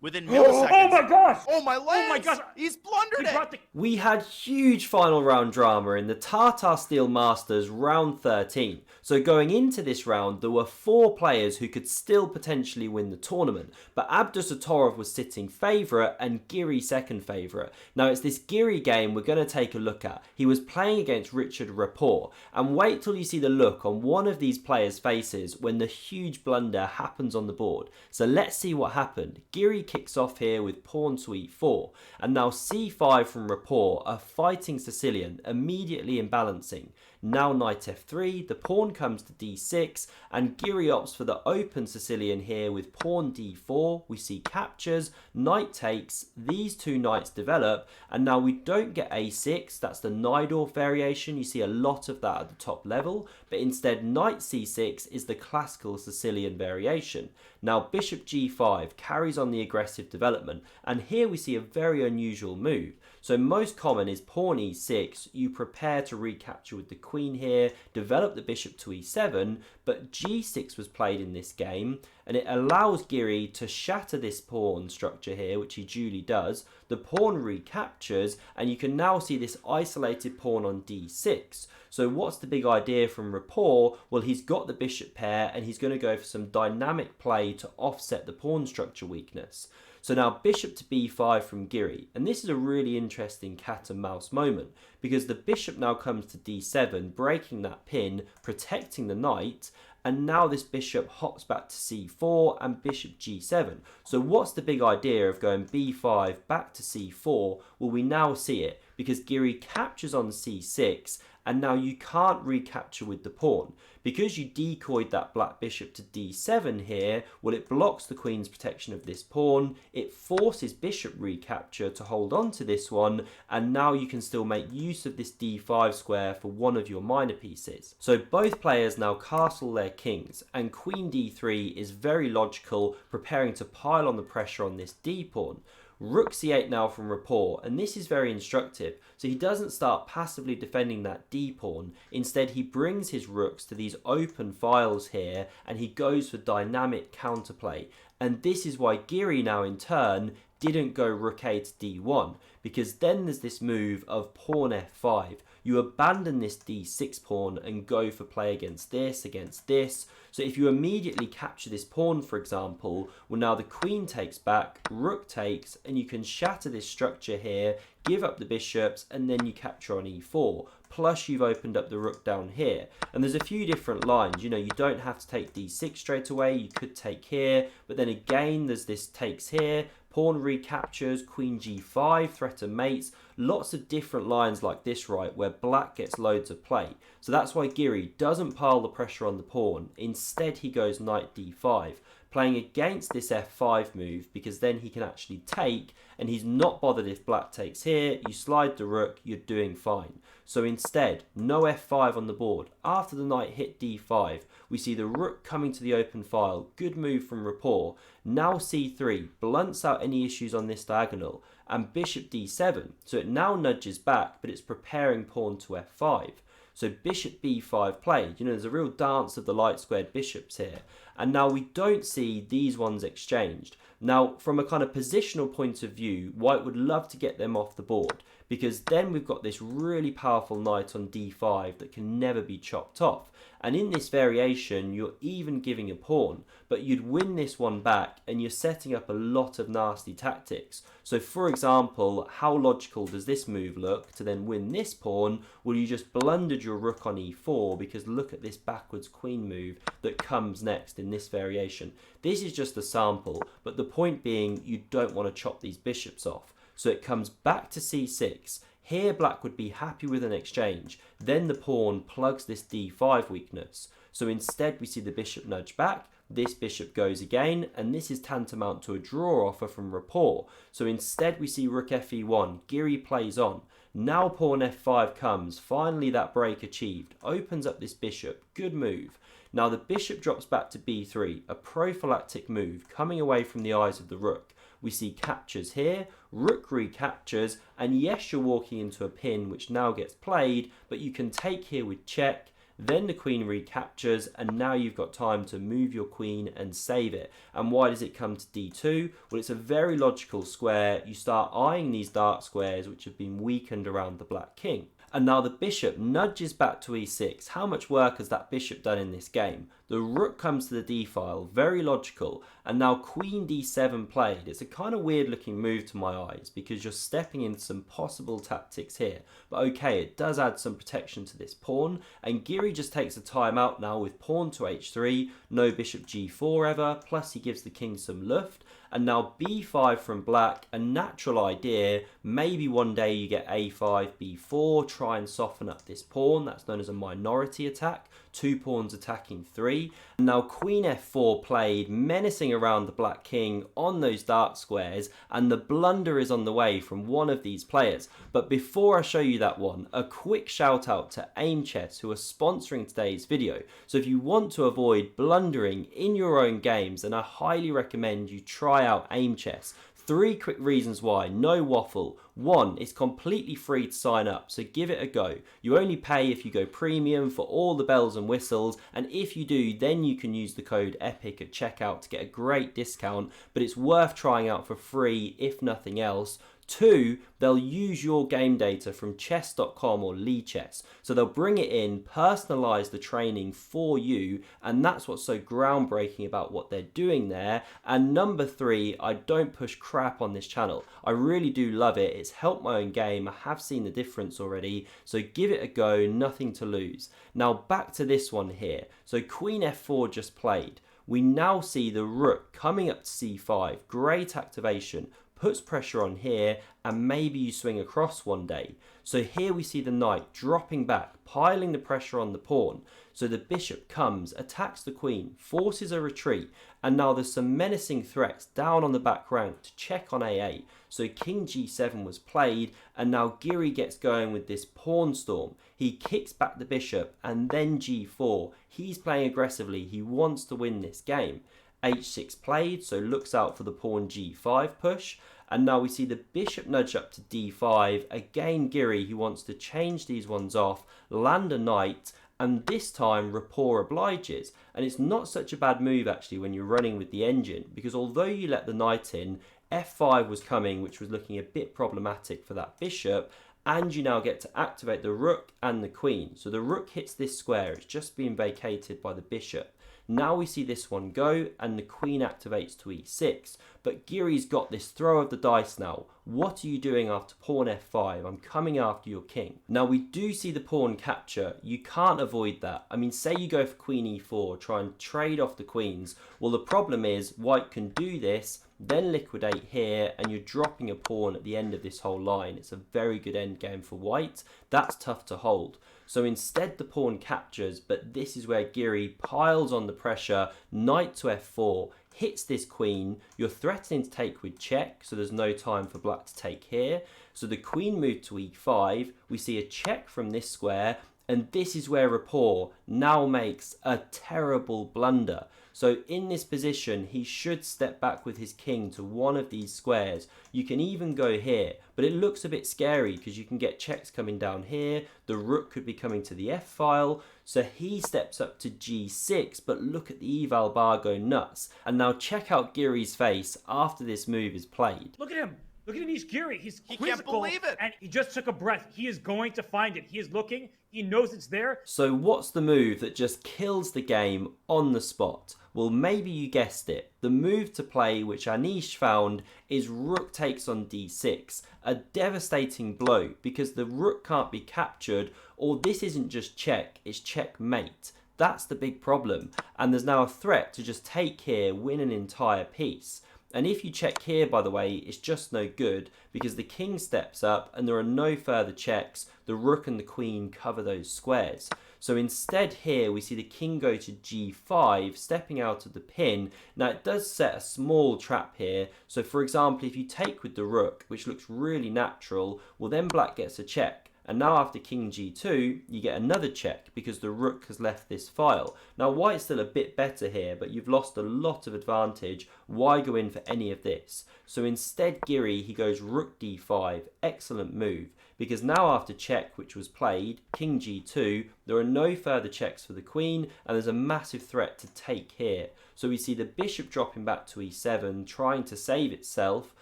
within milliseconds. Oh my gosh! Oh my Oh my gosh! He's blundered it! We had huge final round drama in the Tata Steel Masters round 13. So going into this round, there were 4 players who could still potentially win the tournament. But Abdusattorov was sitting favourite and Giri second favourite. Now it's this Giri game we're going to take a look at. He was playing against Richard Rapport. And wait till you see the look on one of these players' faces when the huge blunder happens on the board. So let's see what happened. Giri kicks off here with pawn to e4. And now c5 from Rapport, a fighting Sicilian, immediately imbalancing. Now knight f3, the pawn comes to d6, and Giri opts for the open Sicilian here with pawn d4. We see captures, knight takes, these 2 knights develop, and now we don't get a6, that's the Najdorf variation. You see a lot of that at the top level, but instead knight c6 is the classical Sicilian variation. Now bishop g5 carries on the aggressive development, and here we see a very unusual move. So most common is pawn e6, you prepare to recapture with the queen here, develop the bishop to e7, but g6 was played in this game, and it allows Giri to shatter this pawn structure here, which he duly does. The pawn recaptures, and you can now see this isolated pawn on d6. So what's the big idea from Rapport? Well, he's got the bishop pair, and he's going to go for some dynamic play to offset the pawn structure weakness. So now bishop to b5 from Giri, and this is a really interesting cat and mouse moment because the bishop now comes to d7, breaking that pin, protecting the knight, and now this bishop hops back to c4 and bishop g7. So what's the big idea of going b5 back to c4? Well, we now see it because Giri captures on c6, and now you can't recapture with the pawn. Because you decoyed that black bishop to d7 here, well, it blocks the queen's protection of this pawn, it forces bishop recapture to hold on to this one, and now you can still make use of this d5 square for one of your minor pieces. So both players now castle their kings, and queen d3 is very logical, preparing to pile on the pressure on this d pawn. Rook c8 now from Rapport, and this is very instructive. So he doesn't start passively defending that d pawn. Instead, he brings his rooks to these open files here, and he goes for dynamic counterplay. And this is why Giri now in turn didn't go rook a to d1, because then there's this move of pawn f5. You abandon this d6 pawn and go for play against this. So if you immediately capture this pawn, for example, well, now the queen takes back, rook takes, and you can shatter this structure here, give up the bishops, and then you capture on e4. Plus you've opened up the rook down here. And there's a few different lines. You know, you don't have to take d6 straight away. You could take here, but then again, there's this takes here, pawn recaptures, queen g5, threat of mates. Lots of different lines like this, right, where black gets loads of play. So that's why Giri doesn't pile the pressure on the pawn. Instead, he goes knight d5, playing against this f5 move, because then he can actually take, and he's not bothered if black takes here. You slide the rook, you're doing fine. So instead, no f5 on the board. After the knight hit d5, we see the rook coming to the open file. Good move from Rapport. Now c3 blunts out any issues on this diagonal, and bishop d7. So it now nudges back, but it's preparing pawn to f5. So bishop b5 played. You know, there's a real dance of the light squared bishops here. And now we don't see these ones exchanged. Now, from a kind of positional point of view, white would love to get them off the board, because then we've got this really powerful knight on d5 that can never be chopped off. And in this variation, you're even giving a pawn, but you'd win this one back, and you're setting up a lot of nasty tactics. So for example, how logical does this move look to then win this pawn? Well, you just blundered your rook on e4, because look at this backwards queen move that comes next in this variation. This is just a sample, but the point being, you don't want to chop these bishops off. So it comes back to c6. Here black would be happy with an exchange. Then the pawn plugs this d5 weakness. So instead we see the bishop nudge back. This bishop goes again, and this is tantamount to a draw offer from Rapport. So instead we see rook fe1. Giri plays on. Now pawn f5 comes. Finally that break achieved. Opens up this bishop. Good move. Now the bishop drops back to b3. A prophylactic move coming away from the eyes of the rook. We see captures here, rook recaptures, and yes, you're walking into a pin which now gets played, but you can take here with check. then the queen recaptures, and now you've got time to move your queen and save it. And why does it come to d2? Well, it's a very logical square. You start eyeing these dark squares which have been weakened around the black king. And now the bishop nudges back to e6. How much work has that bishop done in this game? The rook comes to the d file, very logical, and now queen d7 played. It's a kind of weird looking move to my eyes because you're stepping in some possible tactics here. But okay, it does add some protection to this pawn, and Giri just takes a time out now with pawn to h3, no bishop g4 ever, plus he gives the king some luft. And now b5 from black, a natural idea. Maybe one day you get a5, b4, try and soften up this pawn. That's known as a minority attack. 2 pawns attacking 3. And now queen f4 played, menacing around the black king on those dark squares, and the blunder is on the way from one of these players. But before I show you that one, a quick shout out to Aimchess, who are sponsoring today's video. So if you want to avoid blundering in your own games, then I highly recommend you try out Aimchess. 3 quick reasons why, no waffle. 1, it's completely free to sign up, so give it a go. You only pay if you go premium for all the bells and whistles, and if you do, then you can use the code EPIC at checkout to get a great discount, but it's worth trying out for free if nothing else. 2, they'll use your game data from chess.com or Lichess. So they'll bring it in, personalize the training for you, and that's what's so groundbreaking about what they're doing there. And number 3, I don't push crap on this channel. I really do love it. It's helped my own game. I have seen the difference already. So give it a go, nothing to lose. Now back to this one here. So queen f4 just played. We now see the rook coming up to c5. Great activation. Puts pressure on here, and maybe you swing across one day. So here we see the knight dropping back, piling the pressure on the pawn. So the bishop comes, attacks the queen, forces a retreat, and now there's some menacing threats down on the back rank to check on a8. So king g7 was played, and now Giri gets going with this pawn storm. He kicks back the bishop, and then g4. He's playing aggressively, he wants to win this game. h6 played, so looks out for the pawn g5 push. And now we see the bishop nudge up to d5. Again, Giri, he wants to change these ones off, land a knight, and this time Rapport obliges. And it's not such a bad move actually when you're running with the engine, because although you let the knight in, f5 was coming, which was looking a bit problematic for that bishop, and you now get to activate the rook and the queen. So the rook hits this square, it's just being vacated by the bishop. Now we see this one go, and the queen activates to e6. But Giri's got this throw of the dice now. What are you doing after pawn f5? I'm coming after your king. Now we do see the pawn capture. You can't avoid that. I mean, say you go for queen e4, try and trade off the queens. Well, the problem is white can do this, then liquidate here, and you're dropping a pawn at the end of this whole line. It's a very good endgame for white. That's tough to hold. So instead the pawn captures, but this is where Giri piles on the pressure, knight to f4, hits this queen. You're threatening to take with check, so there's no time for black to take here. So the queen moved to e5, we see a check from this square, and this is where Rapport now makes a terrible blunder. So in this position, he should step back with his king to one of these squares. You can even go here, but it looks a bit scary because you can get checks coming down here. The rook could be coming to the f-file. So he steps up to g6, but look at the eval bar go nuts. And now check out Giri's face after this move is played. Look at him. Look at Anish Giri. He can't believe it. And he just took a breath. He is going to find it. He is looking. He knows it's there. So what's the move that just kills the game on the spot? Well, maybe you guessed it. The move to play, which Anish found, is rook takes on d6. A devastating blow because the rook can't be captured, or this isn't just check, it's checkmate. That's the big problem. And there's now a threat to just take here, win an entire piece. And if you check here, by the way, it's just no good because the king steps up and there are no further checks. The rook and the queen cover those squares. So instead here, we see the king go to g5, stepping out of the pin. Now it does set a small trap here. So for example, if you take with the rook, which looks really natural, well then black gets a check. And now after king g2, you get another check because the rook has left this file. Now white's still a bit better here, but you've lost a lot of advantage. Why go in for any of this? So instead Giri, he goes rook d5, excellent move, because now after check, which was played, king g2, there are no further checks for the queen, and there's a massive threat to take here. So we see the bishop dropping back to e7, trying to save itself,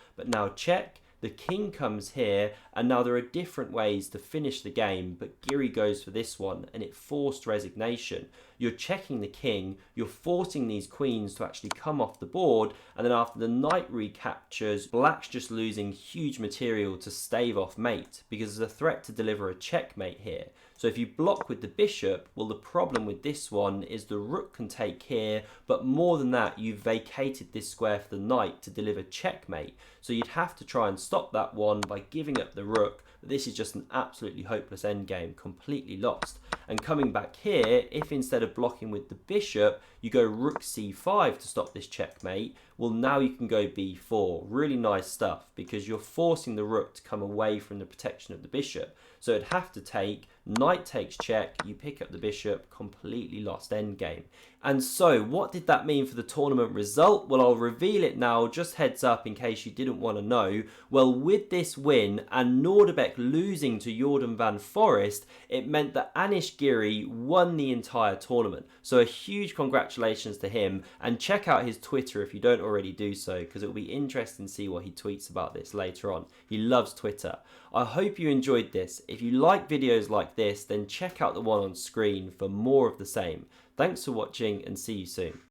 but now check, the king comes here, and now there are different ways to finish the game, but Giri goes for this one, and it forced resignation. You're checking the king, you're forcing these queens to actually come off the board, and then after the knight recaptures, black's just losing huge material to stave off mate, because there's a threat to deliver a checkmate here. So if you block with the bishop, well, the problem with this one is the rook can take here, but more than that, you've vacated this square for the knight to deliver checkmate. So you'd have to try and stop that one by giving up the rook. But this is just an absolutely hopeless endgame, completely lost. And coming back here, if instead of blocking with the bishop, you go rook c5 to stop this checkmate, well, now you can go b4. Really nice stuff, because you're forcing the rook to come away from the protection of the bishop. So it'd have to take, knight takes check, you pick up the bishop, completely lost endgame. And so, what did that mean for the tournament result? Well, I'll reveal it now, just heads up in case you didn't want to know. Well, with this win and Nordebek losing to Jordan van Forest, it meant that Anish Giri won the entire tournament. So a huge congratulations to him, and check out his Twitter if you don't already do so, because it'll be interesting to see what he tweets about this later on. He loves Twitter. I hope you enjoyed this. If you like videos like this, then check out the one on screen for more of the same. Thanks for watching and see you soon.